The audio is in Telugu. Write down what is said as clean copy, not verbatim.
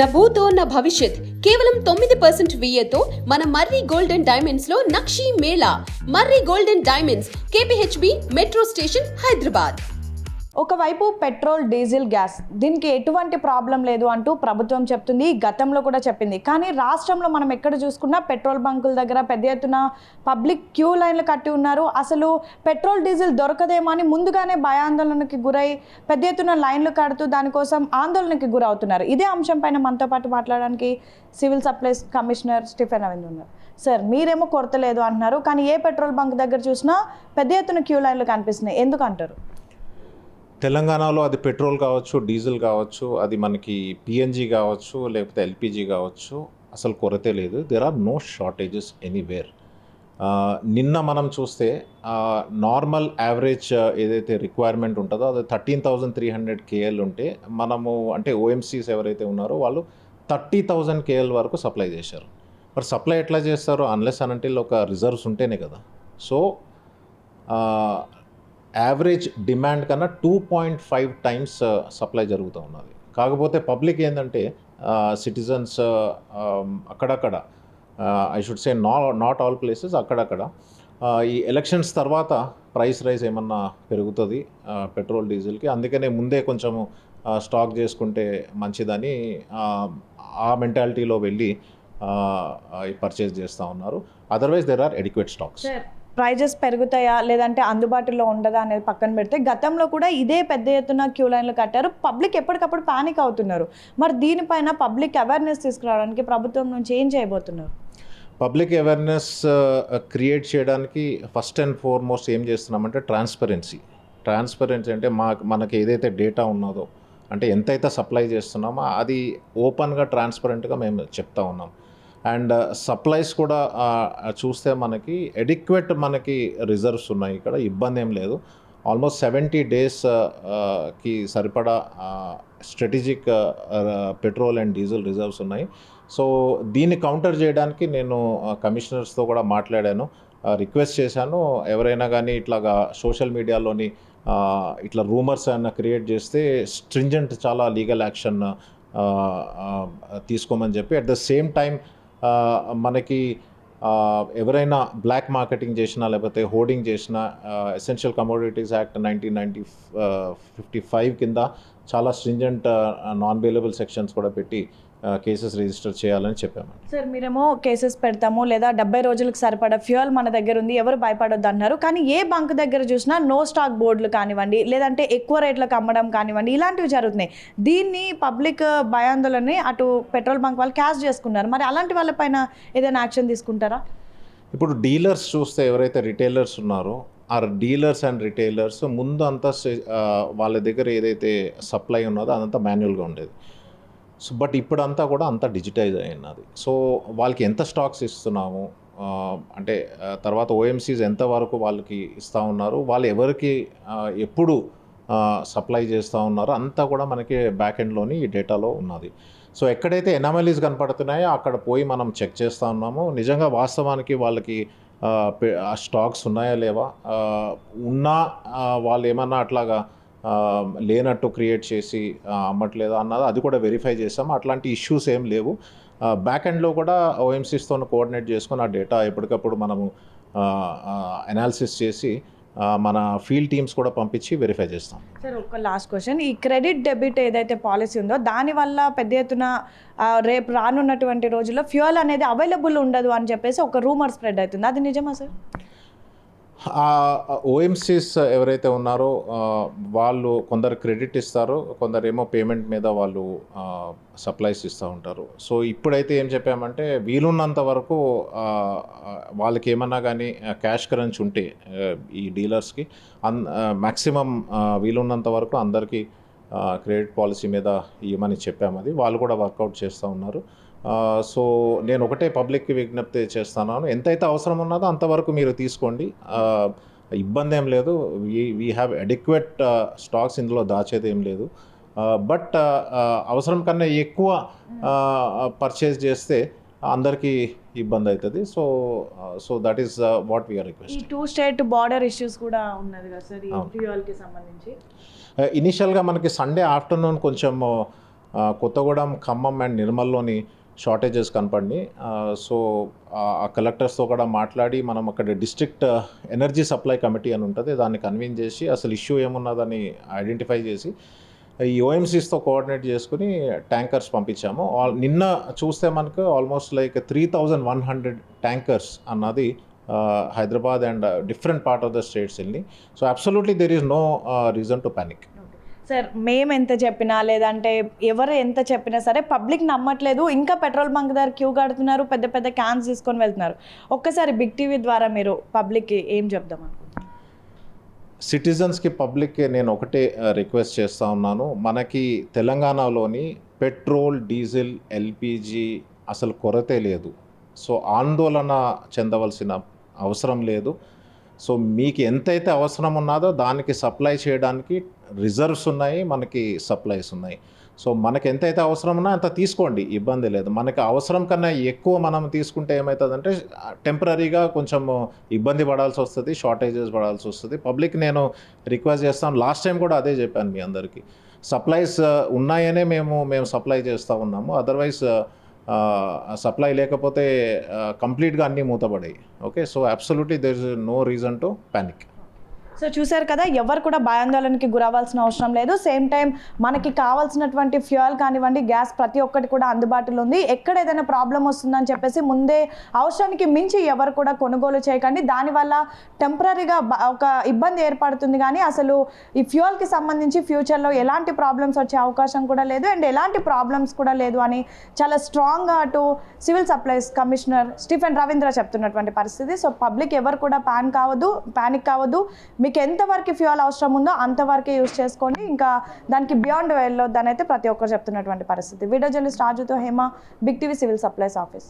నభూతో నా భవిష్యత్ కేవలం 9% VAతో మన మర్రి గోల్డ్ అండ్ డైమండ్స్ లో Nakshi Mela. Marri gold and diamonds, KPHB metro station, Hyderabad. ఒకవైపు పెట్రోల్, డీజిల్, గ్యాస్ దీనికి ఎటువంటి ప్రాబ్లం లేదు అంటూ ప్రభుత్వం చెప్తుంది, గతంలో కూడా చెప్పింది. కానీ రాష్ట్రంలో మనం ఎక్కడ చూసుకున్నా పెట్రోల్ బంకుల దగ్గర పెద్ద ఎత్తున పబ్లిక్ క్యూ లైన్లు కట్టి ఉన్నారు. అసలు పెట్రోల్, డీజిల్ దొరకదేమో అని ముందుగానే భయాందోళనకి గురై పెద్ద ఎత్తున లైన్లు కడుతూ దానికోసం ఆందోళనకి గురవుతున్నారు. ఇదే అంశం పైన మనతో పాటు మాట్లాడడానికి civil supplies commissioner Stephen Ravindra ఉన్నారు. సార్, మీరేమో కొరత లేదు అంటున్నారు, కానీ ఏ పెట్రోల్ బంక్ దగ్గర చూసినా పెద్ద ఎత్తున క్యూ లైన్లు కనిపిస్తున్నాయి, ఎందుకు అంటారు? తెలంగాణలో అది పెట్రోల్ కావచ్చు, డీజిల్ కావచ్చు, అది మనకి పిఎన్జి కావచ్చు, లేకపోతే ఎల్పిజి కావచ్చు, అసలు కొరతే లేదు. There are no shortages anywhere. నిన్న మనం చూస్తే నార్మల్ యావరేజ్ ఏదైతే రిక్వైర్మెంట్ ఉంటుందో అది 13,300 KL ఉంటే మనము అంటే ఓఎంసీస్ ఎవరైతే ఉన్నారో వాళ్ళు 30,000 KL వరకు సప్లై చేశారు. మరి సప్లై ఎట్లా చేస్తారు? అన్లెస్ అనంటే ఒక రిజర్వ్స్ ఉంటేనే కదా. సో యావరేజ్ డిమాండ్ కన్నా 2.5 times సప్లై జరుగుతూ ఉన్నది. కాకపోతే పబ్లిక్ ఏంటంటే సిటిజన్స్ అక్కడక్కడ, I should say not all places, అక్కడక్కడ ఈ ఎలక్షన్స్ తర్వాత ప్రైస్ రైజ్ ఏమన్నా పెరుగుతుంది పెట్రోల్, డీజిల్కి, అందుకనే ముందే కొంచెము స్టాక్ చేసుకుంటే మంచిదని ఆ మెంటాలిటీలో వెళ్ళి పర్చేజ్ చేస్తూ ఉన్నారు. Otherwise there are adequate stocks. Prices పెరుగుతాయా లేదంటే అందుబాటులో ఉండదా అనేది పక్కన పెడితే గతంలో కూడా ఇదే పెద్ద ఎత్తున క్యూ లైన్లు కట్టారు. పబ్లిక్ ఎప్పటికప్పుడు పానిక్ అవుతున్నారు. మరి దీనిపైన పబ్లిక్ అవేర్నెస్ తీసుకురావడానికి ప్రభుత్వం నుంచి ఏం చేయబోతున్నారు? పబ్లిక్ అవేర్నెస్ క్రియేట్ చేయడానికి ఫస్ట్ అండ్ ఫార్మోస్ట్ ఏం చేస్తున్నామంటే ట్రాన్స్పరెన్సీ అంటే మనకి ఏదైతే డేటా ఉన్నదో, అంటే ఎంతైతే సప్లై చేస్తున్నామో అది ఓపెన్గా, ట్రాన్స్పరెంట్గా మేము చెప్తా ఉన్నాం. అండ్ సప్లైస్ కూడా చూస్తే మనకి ఎడిక్వేట్ మనకి రిజర్వ్స్ ఉన్నాయి, ఇక్కడ ఇబ్బంది ఏం లేదు. ఆల్మోస్ట్ 70 days కి సరిపడా strategic petrol and diesel reserves ఉన్నాయి. సో దీన్ని కౌంటర్ చేయడానికి నేను కమిషనర్స్తో కూడా మాట్లాడాను, రిక్వెస్ట్ చేశాను. ఎవరైనా కానీ ఇట్లాగా సోషల్ మీడియాలోని ఇట్లా రూమర్స్ అయినా క్రియేట్ చేస్తే స్ట్రింజెంట్ చాలా లీగల్ యాక్షన్ తీసుకోమని చెప్పి, అట్ ద సేమ్ టైం మనకి ఎవరైనా బ్లాక్ మార్కెటింగ్ చేసినా లేకపోతే హోర్డింగ్ చేసినా ఎసెన్షియల్ కమోడిటీస్ యాక్ట్ 1955 కింద చాలా స్ట్రింజెంట్ నాన్ బెయిలబుల్ సెక్షన్స్ కూడా పెట్టి కేసెస్ రిజిస్టర్ చేయాలని చెప్పామండి. సార్, మీరేమో కేసెస్ పెడతాము లేదా 70 రోజులకు సరిపడా ఫ్యూయల్ మన దగ్గర ఉంది, ఎవరు భయపడొద్దు అన్నారు. కానీ ఏ బంక్ దగ్గర చూసినా నో స్టాక్ బోర్డులు కానివ్వండి, లేదంటే ఎక్కువ రేట్లకు అమ్మడం కానివ్వండి, ఇలాంటివి జరుగుతున్నాయి. దీన్ని పబ్లిక్ భయాందోళనని అటు పెట్రోల్ బంక్ వాళ్ళు క్యాష్ చేసుకున్నారు. మరి అలాంటి వాళ్ళపైన ఏదైనా యాక్షన్ తీసుకుంటారా? ఇప్పుడు డీలర్స్ చూస్తే ఎవరైతే రిటైలర్స్ ఉన్నారో ఆ డీలర్స్ అండ్ రిటైలర్స్ ముందు అంతా వాళ్ళ దగ్గర ఏదైతే సప్లై ఉన్నదో అదంతా మాన్యువల్గా ఉండేది. సో బట్ ఇప్పుడంతా కూడా అంతా డిజిటైజ్ అయినది. సో వాళ్ళకి ఎంత స్టాక్స్ ఇస్తున్నాము, అంటే తర్వాత ఓఎంసీస్ ఎంతవరకు వాళ్ళకి ఇస్తూ ఉన్నారు, వాళ్ళు ఎవరికి ఎప్పుడు సప్లై చేస్తూ ఉన్నారో అంతా కూడా మనకి బ్యాక్ ఎండ్లోని ఈ డేటాలో ఉన్నది. సో ఎక్కడైతే ఎనామలీస్ కనపడుతున్నాయో అక్కడ పోయి మనం చెక్ చేస్తూ ఉన్నాము. నిజంగా వాస్తవానికి వాళ్ళకి ఆ స్టాక్స్ ఉన్నాయా లేవా, ఉన్నా వాళ్ళు ఏమన్నా అట్లాగా లేనట్టు క్రియేట్ చేసి అమ్మట్లేదా అన్నది అది కూడా వెరిఫై చేస్తాము. అట్లాంటి ఇష్యూస్ ఏం లేవు. బ్యాక్ ఎండ్లో కూడా ఓఎంసీస్తో కోఆర్డినేట్ చేసుకొని ఆ డేటా ఎప్పటికప్పుడు మనము అనాలిసిస్ చేసి మన ఫీల్డ్ టీమ్స్ కూడా పంపించి వెరిఫై చేస్తాం. సార్, ఒక లాస్ట్ క్వశ్చన్, ఈ క్రెడిట్ డెబిట్ ఏదైతే పాలసీ ఉందో దానివల్ల పెద్ద ఎత్తున రేపు రానున్నటువంటి రోజుల్లో ఫ్యూయల్ అనేది అవైలబుల్ ఉండదు అని చెప్పేసి ఒక రూమర్ స్ప్రెడ్ అవుతుంది, అది నిజమా సార్? ఓఎంసీస్ ఎవరైతే ఉన్నారో వాళ్ళు కొందరు క్రెడిట్ ఇస్తారు, కొందరేమో పేమెంట్ మీద వాళ్ళు సప్లైస్ ఇస్తూ ఉంటారు. సో ఇప్పుడైతే ఏం చెప్పామంటే వీలున్నంత వరకు వాళ్ళకి ఏమన్నా కానీ క్యాష్ కరెన్స్ ఉంటే ఈ డీలర్స్కి మ్యాక్సిమం వీలున్నంత వరకు అందరికీ క్రెడిట్ పాలసీ మీద ఇవ్వమని చెప్పాము. అది వాళ్ళు కూడా వర్కౌట్ చేస్తూ ఉన్నారు. సో నేను ఒకటే పబ్లిక్కి విజ్ఞప్తి చేస్తున్నాను, ఎంతైతే అవసరం ఉన్నదో అంతవరకు మీరు తీసుకోండి, ఇబ్బంది ఏం లేదు. వీ హ్యావ్ అడిక్వేట్ స్టాక్స్, ఇందులో దాచేది ఏం లేదు. బట్ అవసరం కన్నా ఎక్కువ పర్చేస్ చేస్తే అందరికీ ఇబ్బంది అవుతుంది. So that is what we are request. ఈ 2 స్టేట్ బార్డర్ ఇష్యూస్ కూడా ఉన్నది కదా సార్ ఈ ఫ్యూయల్కి సంబంధించి? ఇనిషియల్గా మనకి సండే ఆఫ్టర్నూన్ కొంచెం కొత్తగూడెం, ఖమ్మం అండ్ నిర్మల్లోని షార్టేజెస్ కనపడి, సో ఆ కలెక్టర్స్తో కూడా మాట్లాడి మనం అక్కడ డిస్ట్రిక్ట్ ఎనర్జీ సప్లై కమిటీ అని ఉంటుంది, దాన్ని కన్వీన్ చేసి అసలు ఇష్యూ ఏమున్నదని ఐడెంటిఫై చేసి ఈ ఓఎంసీస్తో కోఆర్డినేట్ చేసుకుని ట్యాంకర్స్ పంపించాము. నిన్న చూస్తే మనకు ఆల్మోస్ట్ లైక్ 3100 ట్యాంకర్స్ అన్నది Hyderabad and different part of the states వెళ్ళి. So absolutely there is no reason to panic. Sir, మేము ఎంత చెప్పినా లేదంటే ఎవరు ఎంత చెప్పినా సరే పబ్లిక్ నమ్మట్లేదు, ఇంకా పెట్రోల్ బంక్ దగ్గర క్యూ కడుతున్నారు, పెద్ద పెద్ద క్యాన్స్ తీసుకొని వెళ్తున్నారు. ఒక్కసారి బిగ్ టీవీ ద్వారా మీరు పబ్లిక్కి ఏం చెప్దాం అనుకుంటున్నారు? సిటిజన్స్కి, పబ్లిక్కి నేను ఒకటే రిక్వెస్ట్ చేస్తూ ఉన్నాను. మనకి తెలంగాణలోని పెట్రోల్, డీజిల్, ఎల్పిజి అసలు కొరతే లేదు. సో ఆందోళన చెందవలసిన అవసరం లేదు. సో మీకు ఎంతైతే అవసరం ఉన్నదో దానికి సప్లై చేయడానికి రిజర్వ్స్ ఉన్నాయి, మనకి సప్లైస్ ఉన్నాయి. సో మనకి ఎంతైతే అవసరం ఉన్నా అంత తీసుకోండి, ఇబ్బంది లేదు. మనకి అవసరం కన్నా ఎక్కువ మనం తీసుకుంటే ఏమవుతుందంటే టెంపరీగా కొంచెం ఇబ్బంది పడాల్సి వస్తుంది, షార్టేజెస్ పడాల్సి వస్తుంది. పబ్లిక్ నేను రిక్వెస్ట్ చేస్తాను, లాస్ట్ టైం కూడా అదే చెప్పాను మీ అందరికీ, సప్లైస్ ఉన్నాయనే మేము సప్లై చేస్తూ ఉన్నాము. అదర్వైజ్ సప్లై లేకపోతే కంప్లీట్గా అన్నీ మూతపడాయి. Okay, so absolutely there is no reason to panic. So చూశారు కదా, ఎవరు కూడా భయాందోళనకి గురవ్వాల్సిన అవసరం లేదు. సేమ్ టైం మనకి కావాల్సినటువంటి ఫ్యూయల్ కానివ్వండి, గ్యాస్ ప్రతి ఒక్కటి కూడా అందుబాటులో ఉంది. ఎక్కడ ఏదైనా ప్రాబ్లం వస్తుందని చెప్పేసి ముందే అవసరానికి మించి ఎవరు కూడా కొనుగోలు చేయకండి. దానివల్ల టెంపరీగా ఒక ఇబ్బంది ఏర్పడుతుంది, కానీ అసలు ఈ ఫ్యూయల్కి సంబంధించి ఫ్యూచర్లో ఎలాంటి ప్రాబ్లమ్స్ వచ్చే అవకాశం కూడా లేదు అండ్ ఎలాంటి ప్రాబ్లమ్స్ కూడా లేదు అని చాలా స్ట్రాంగ్గా అటు civil supplies commissioner Stephen Ravindra చెప్తున్నటువంటి పరిస్థితి. సో పబ్లిక్ ఎవరు కూడా ప్యానిక్ కావద్దు. మీకు ఎంతవరకు ఫ్యూయల్ అవసరం ఉందో అంతవరకే యూజ్ చేసుకోండి, ఇంకా దానికి బియాండ్ వెళ్ళొద్దని అయితే ప్రతి ఒక్కరు చెప్తున్నటువంటి పరిస్థితి. వీడియో జర్నలిస్ట్ రాజుతో Hema, big TV civil supplies office.